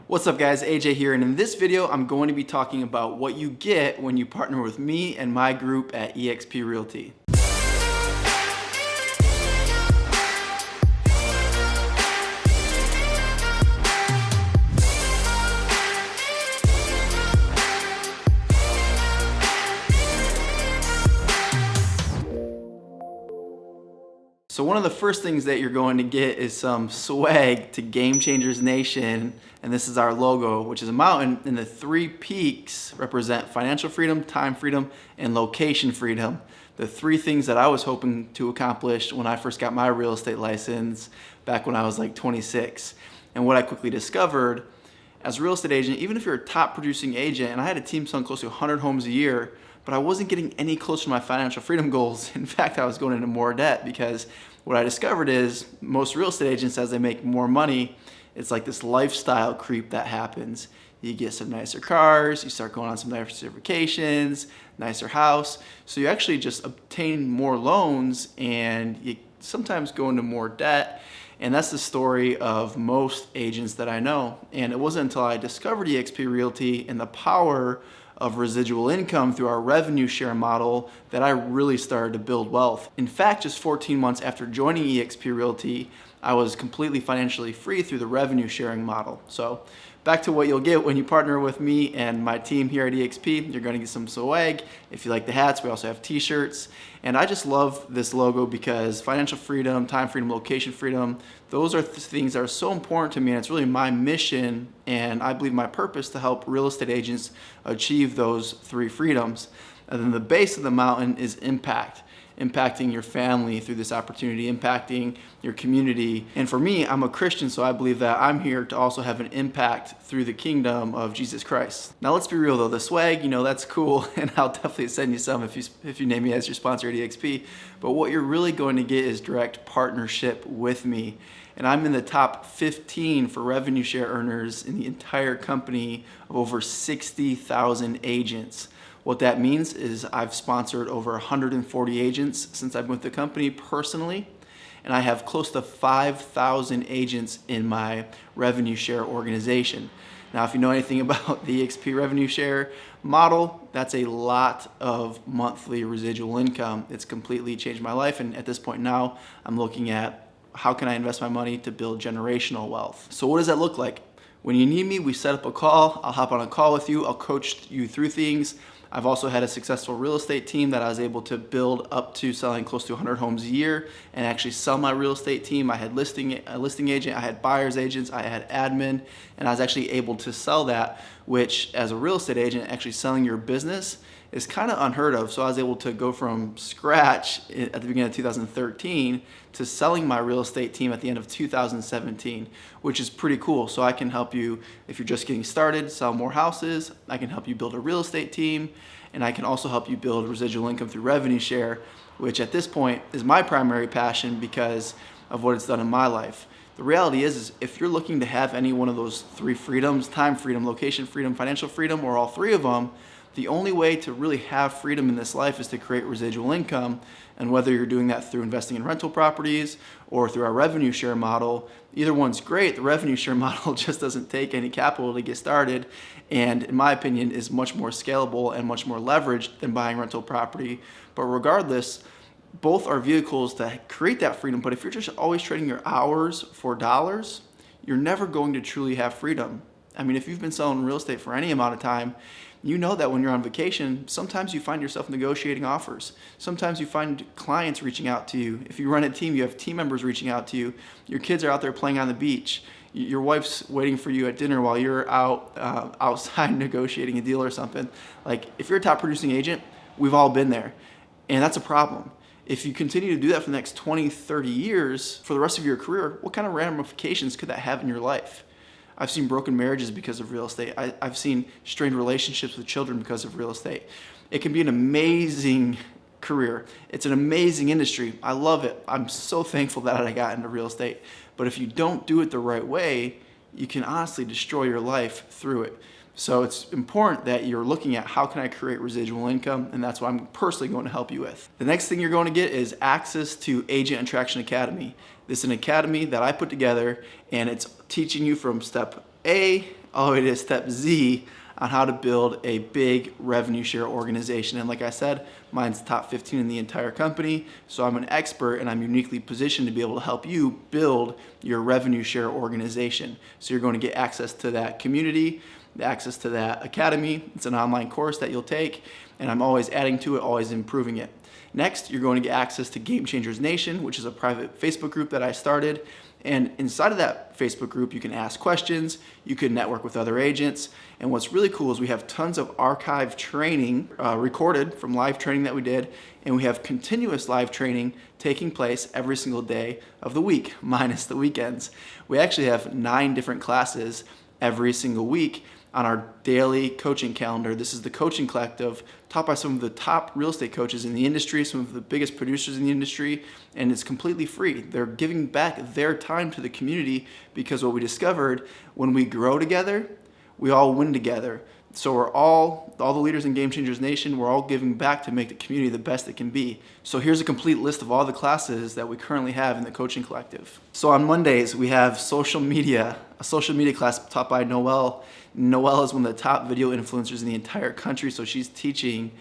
What's up guys, AJ here, and in this video I'm going to be talking about what you get when you partner with me and my group at eXp Realty. So one of the first things that you're going to get is some swag to Game Changers Nation, and this is our logo, which is a mountain, and the three peaks represent financial freedom, time freedom, and location freedom. The three things that I was hoping to accomplish when I first got my real estate license back when I was like 26. And what I quickly discovered as a real estate agent, even if you're a top producing agent, and I had a team selling close to 100 homes a year, but I wasn't getting any closer to my financial freedom goals. In fact, I was going into more debt because what I discovered is most real estate agents, as they make more money, it's like this lifestyle creep that happens. You get some nicer cars, you start going on some nicer vacations, nicer house. So you actually just obtain more loans and you sometimes go into more debt. And that's the story of most agents that I know. And it wasn't until I discovered eXp Realty and the power of residual income through our revenue share model that I really started to build wealth. In fact, just 14 months after joining eXp Realty, I was completely financially free through the revenue sharing model. So back to what you'll get when you partner with me and my team here at eXp. You're gonna get some swag. If you like the hats, we also have t-shirts. And I just love this logo because financial freedom, time freedom, location freedom, those are things that are so important to me, and it's really my mission and I believe my purpose to help real estate agents achieve those three freedoms. And then the base of the mountain is impact. Impacting your family through this opportunity, impacting your community. And for me, I'm a Christian, so I believe that I'm here to also have an impact through the kingdom of Jesus Christ. Now let's be real though, the swag, that's cool, and I'll definitely send you some if you name me as your sponsor at eXp. But what you're really going to get is direct partnership with me. And I'm in the top 15 for revenue share earners in the entire company of over 60,000 agents. What that means is I've sponsored over 140 agents since I've been with the company personally, and I have close to 5,000 agents in my revenue share organization. Now, if you know anything about the eXp revenue share model, that's a lot of monthly residual income. It's completely changed my life, and at this point now, I'm looking at how can I invest my money to build generational wealth. So what does that look like? When you need me, we set up a call. I'll hop on a call with you. I'll coach you through things. I've also had a successful real estate team that I was able to build up to selling close to 100 homes a year and actually sell my real estate team. I had a listing agent, I had buyer's agents, I had admin, and I was actually able to sell that, which as a real estate agent, actually selling your business is kind of unheard of. So I was able to go from scratch at the beginning of 2013 to selling my real estate team at the end of 2017, which is pretty cool. So I can help you if you're just getting started, sell more houses. I can help you build a real estate team, and I can also help you build residual income through revenue share, which at this point is my primary passion because of what it's done in my life. The reality is if you're looking to have any one of those three freedoms, time freedom, location freedom, financial freedom, or all three of them, the only way to really have freedom in this life is to create residual income. And whether you're doing that through investing in rental properties or through our revenue share model, either one's great. The revenue share model just doesn't take any capital to get started, and in my opinion is much more scalable and much more leveraged than buying rental property. But regardless, both are vehicles to create that freedom. But if you're just always trading your hours for dollars, you're never going to truly have freedom. I mean, if you've been selling real estate for any amount of time, you know that when you're on vacation, sometimes you find yourself negotiating offers. Sometimes you find clients reaching out to you. If you run a team, you have team members reaching out to you. Your kids are out there playing on the beach. Your wife's waiting for you at dinner while you're outside negotiating a deal or something. Like, if you're a top producing agent, we've all been there. And that's a problem. If you continue to do that for the next 20, 30 years, for the rest of your career, what kind of ramifications could that have in your life? I've seen broken marriages because of real estate. I've seen strained relationships with children because of real estate. It can be an amazing career. It's an amazing industry. I love it. I'm so thankful that I got into real estate. But if you don't do it the right way, you can honestly destroy your life through it. So it's important that you're looking at how can I create residual income, and that's what I'm personally going to help you with. The next thing you're going to get is access to Agent Attraction Academy. This is an academy that I put together, and it's teaching you from step A all the way to step Z on how to build a big revenue share organization. And like I said, mine's top 15 in the entire company. So I'm an expert and I'm uniquely positioned to be able to help you build your revenue share organization. So you're going to get access to that community, access to that academy. It's an online course that you'll take, and I'm always adding to it, always improving it. Next, you're going to get access to Game Changers Nation, which is a private Facebook group that I started. And inside of that Facebook group, you can ask questions, you can network with other agents. And what's really cool is we have tons of archived training recorded from live training that we did. And we have continuous live training taking place every single day of the week, minus the weekends. We actually have 9 different classes every single week on our daily coaching calendar. This is the Coaching Collective, taught by some of the top real estate coaches in the industry, some of the biggest producers in the industry, and it's completely free. They're giving back their time to the community because what we discovered, when we grow together, we all win together. So we're all the leaders in Game Changers Nation, we're all giving back to make the community the best it can be. So here's a complete list of all the classes that we currently have in the Coaching Collective. So on Mondays, we have social media, a social media class taught by Noelle. Noelle is one of the top video influencers in the entire country, so she's teaching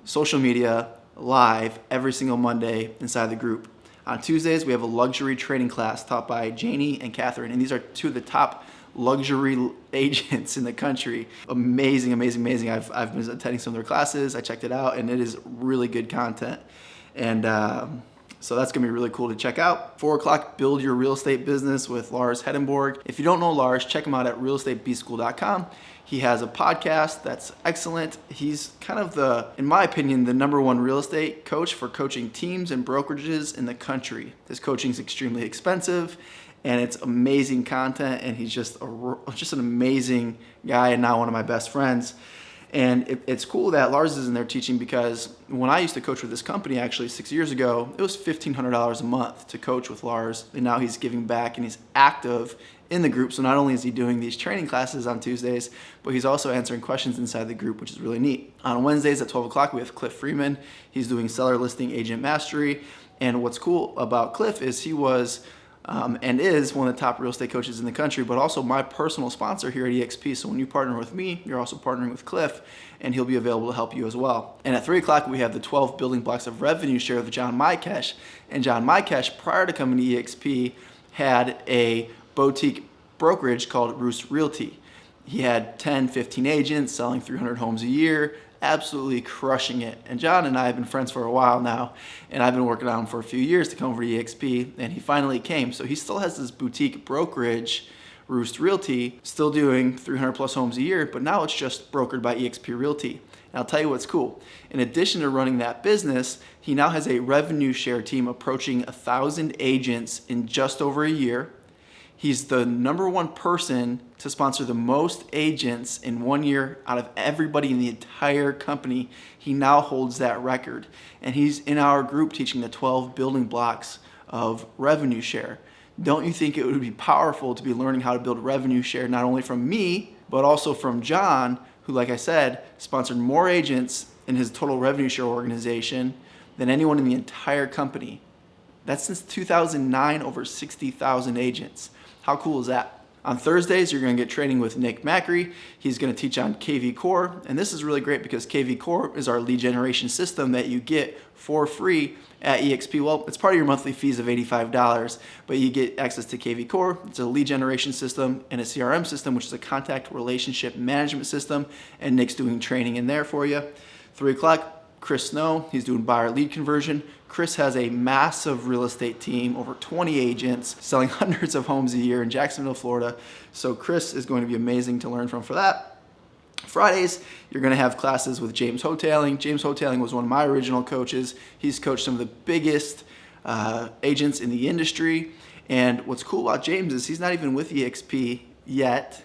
social media live every single Monday inside the group. On Tuesdays, we have a luxury training class taught by Janie and Catherine, and these are 2 of the top luxury agents in the country. Amazing, amazing, amazing. I've been attending some of their classes. I checked it out, and it is really good content. And so that's gonna be really cool to check out. 4 o'clock, Build Your Real Estate Business with Lars Hedenborg. If you don't know Lars, check him out at realestatebschool.com. He has a podcast that's excellent. He's kind of in my opinion, the #1 real estate coach for coaching teams and brokerages in the country. His coaching is extremely expensive, and it's amazing content, and he's just an amazing guy and now one of my best friends. And it's cool that Lars is in there teaching, because when I used to coach with this company actually 6 years ago, it was $1,500 a month to coach with Lars, and now he's giving back and he's active in the group. So not only is he doing these training classes on Tuesdays, but he's also answering questions inside the group, which is really neat. On Wednesdays at 12 o'clock, we have Cliff Freeman. He's doing seller listing agent mastery. And what's cool about Cliff is he was and is one of the top real estate coaches in the country, but also my personal sponsor here at eXp. So when you partner with me, you're also partnering with Cliff, and he'll be available to help you as well. And at 3 o'clock, we have the 12 building blocks of revenue share with John Mycash. And John Mycash, prior to coming to eXp, had a boutique brokerage called RESIDUAL Realty. He had 10, 15 agents selling 300 homes a year, absolutely crushing it. And John and I have been friends for a while now, and I've been working on him for a few years to come over to eXp, and he finally came. So he still has this boutique brokerage, RESIDUAL Realty, still doing 300 plus homes a year, but now it's just brokered by eXp Realty. And I'll tell you what's cool. In addition to running that business, he now has a revenue share team approaching 1,000 agents in just over a year. He's the #1 person to sponsor the most agents in 1 year out of everybody in the entire company. He now holds that record. And he's in our group teaching the 12 building blocks of revenue share. Don't you think it would be powerful to be learning how to build revenue share, not only from me, but also from John, who, like I said, sponsored more agents in his total revenue share organization than anyone in the entire company. That's since 2009, over 60,000 agents. How cool is that? On Thursdays, you're going to get training with Nick Macri. He's going to teach on KV Core, and this is really great because KV Core is our lead generation system that you get for free at eXp. Well, it's part of your monthly fees of $85, but you get access to KV Core. It's a lead generation system and a CRM system, which is a contact relationship management system, and Nick's doing training in there for you. 3 o'clock, Chris Snow, he's doing buyer lead conversion. Chris has a massive real estate team, over 20 agents, selling hundreds of homes a year in Jacksonville, Florida. So Chris is going to be amazing to learn from for that. Fridays, you're going to have classes with James Hoteling. James Hoteling was one of my original coaches. He's coached some of the biggest agents in the industry. And what's cool about James is he's not even with eXp yet,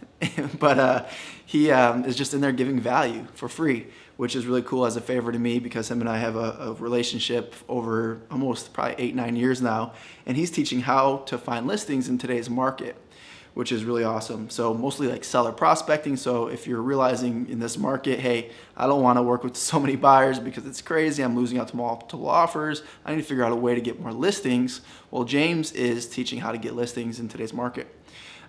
but he is just in there giving value for free, which is really cool as a favor to me because him and I have a relationship over almost probably 8-9 years now, and he's teaching how to find listings in today's market, which is really awesome. So mostly like seller prospecting. So if you're realizing in this market, hey, I don't want to work with so many buyers because it's crazy, I'm losing out to multiple offers, I need to figure out a way to get more listings. Well, James is teaching how to get listings in today's market.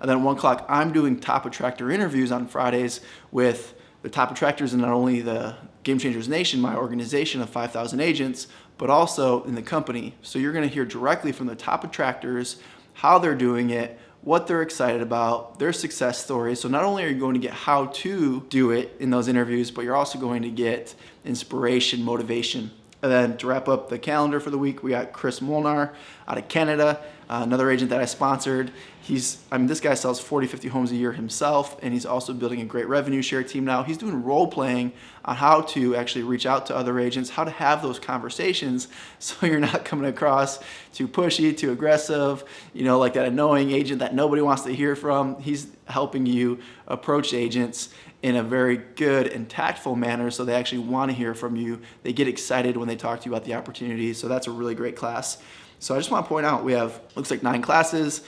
And then at 1 o'clock, I'm doing top attractor interviews on Fridays with the top attractors in not only the Game Changers Nation, my organization of 5,000 agents, but also in the company. So you're gonna hear directly from the top attractors, how they're doing it, what they're excited about, their success stories. So not only are you going to get how to do it in those interviews, but you're also going to get inspiration, motivation. And then to wrap up the calendar for the week, we got Chris Molnar out of Canada, another agent that I sponsored. This guy sells 40, 50 homes a year himself, and he's also building a great revenue share team now. He's doing role playing on how to actually reach out to other agents, how to have those conversations so you're not coming across too pushy, too aggressive, like that annoying agent that nobody wants to hear from. He's helping you approach agents in a very good and tactful manner so they actually want to hear from you. They get excited when they talk to you about the opportunity. So that's a really great class. So I just want to point out we have, looks like 9 classes.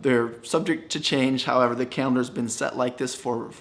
They're subject to change. However, the calendar's been set like this for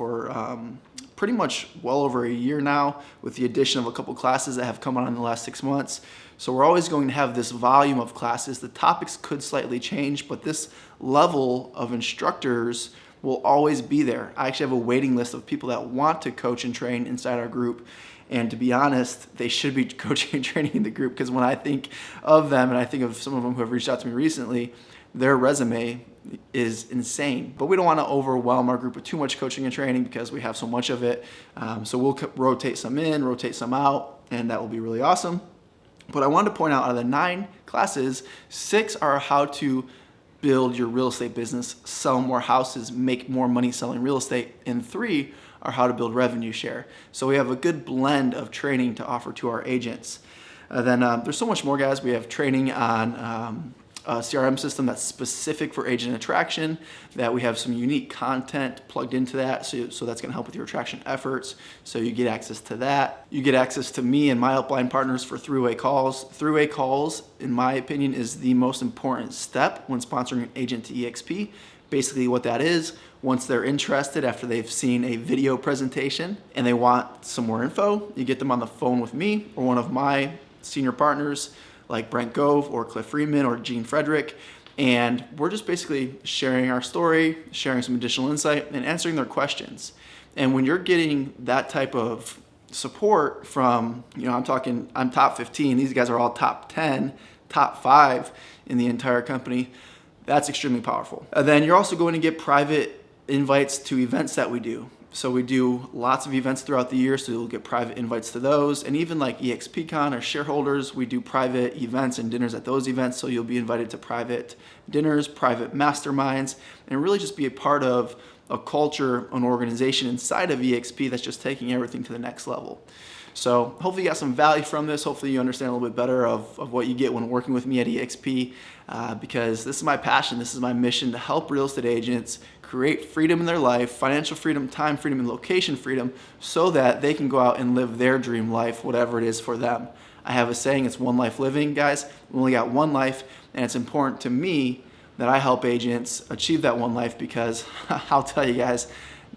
pretty much well over a year now, with the addition of a couple classes that have come on in the last 6 months. So we're always going to have this volume of classes. The topics could slightly change, but this level of instructors will always be there. I actually have a waiting list of people that want to coach and train inside our group. And to be honest, they should be coaching and training in the group, because when I think of them, and I think of some of them who have reached out to me recently, their resume is insane. But we don't want to overwhelm our group with too much coaching and training because we have so much of it. So we'll rotate some in, rotate some out, and that will be really awesome. But I wanted to point out of the 9 classes, 6 are how to build your real estate business, sell more houses, make more money selling real estate, and 3 are how to build revenue share. So we have a good blend of training to offer to our agents. Then there's so much more, guys. We have training on a CRM system that's specific for agent attraction, that we have some unique content plugged into that, so that's gonna help with your attraction efforts. So you get access to that. You get access to me and my upline partners for three-way calls. Three-way calls, in my opinion, is the most important step when sponsoring an agent to eXp. Basically what that is, once they're interested after they've seen a video presentation and they want some more info, you get them on the phone with me or one of my senior partners like Brent Gove or Cliff Freeman or Gene Frederick, and we're just basically sharing our story, sharing some additional insight, and answering their questions. And when you're getting that type of support from, I'm top 15, these guys are all top 10, top 5 in the entire company, that's extremely powerful. And then you're also going to get private invites to events that we do. So we do lots of events throughout the year, so you'll get private invites to those. And even like eXpCon or shareholders, we do private events and dinners at those events, so you'll be invited to private dinners, private masterminds, and really just be a part of a culture, an organization inside of eXp that's just taking everything to the next level. So hopefully you got some value from this. Hopefully you understand a little bit better of what you get when working with me at eXp, because this is my passion, this is my mission, to help real estate agents create freedom in their life, financial freedom, time freedom, and location freedom, so that they can go out and live their dream life, whatever it is for them. I have a saying, it's one life living, guys. We only got one life, and it's important to me that I help agents achieve that one life, because I'll tell you guys,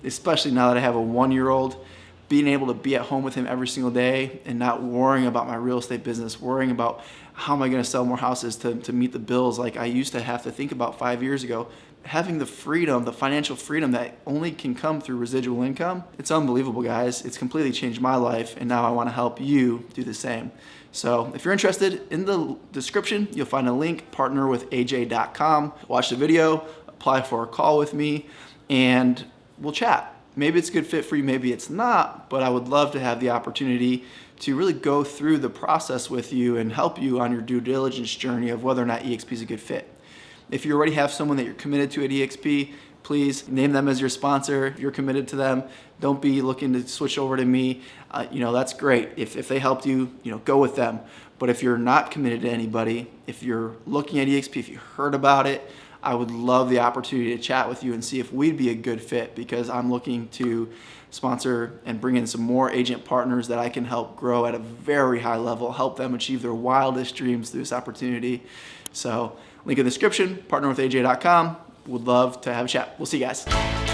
especially now that I have a 1-year-old, being able to be at home with him every single day and not worrying about my real estate business, worrying about how am I going to sell more houses to meet the bills like I used to have to think about 5 years ago. Having the freedom, the financial freedom that only can come through residual income, it's unbelievable, guys. It's completely changed my life, and now I want to help you do the same. So if you're interested, in the description, you'll find a link, partnerwithaj.com. Watch the video, apply for a call with me, and we'll chat. Maybe it's a good fit for you, maybe it's not, but I would love to have the opportunity to really go through the process with you and help you on your due diligence journey of whether or not eXp is a good fit. If you already have someone that you're committed to at eXp, please name them as your sponsor. If you're committed to them, don't be looking to switch over to me. That's great. If they helped you, go with them. But if you're not committed to anybody, if you're looking at eXp, if you heard about it, I would love the opportunity to chat with you and see if we'd be a good fit, because I'm looking to sponsor and bring in some more agent partners that I can help grow at a very high level, help them achieve their wildest dreams through this opportunity. So link in the description, partnerwithaj.com. Would love to have a chat. We'll see you guys.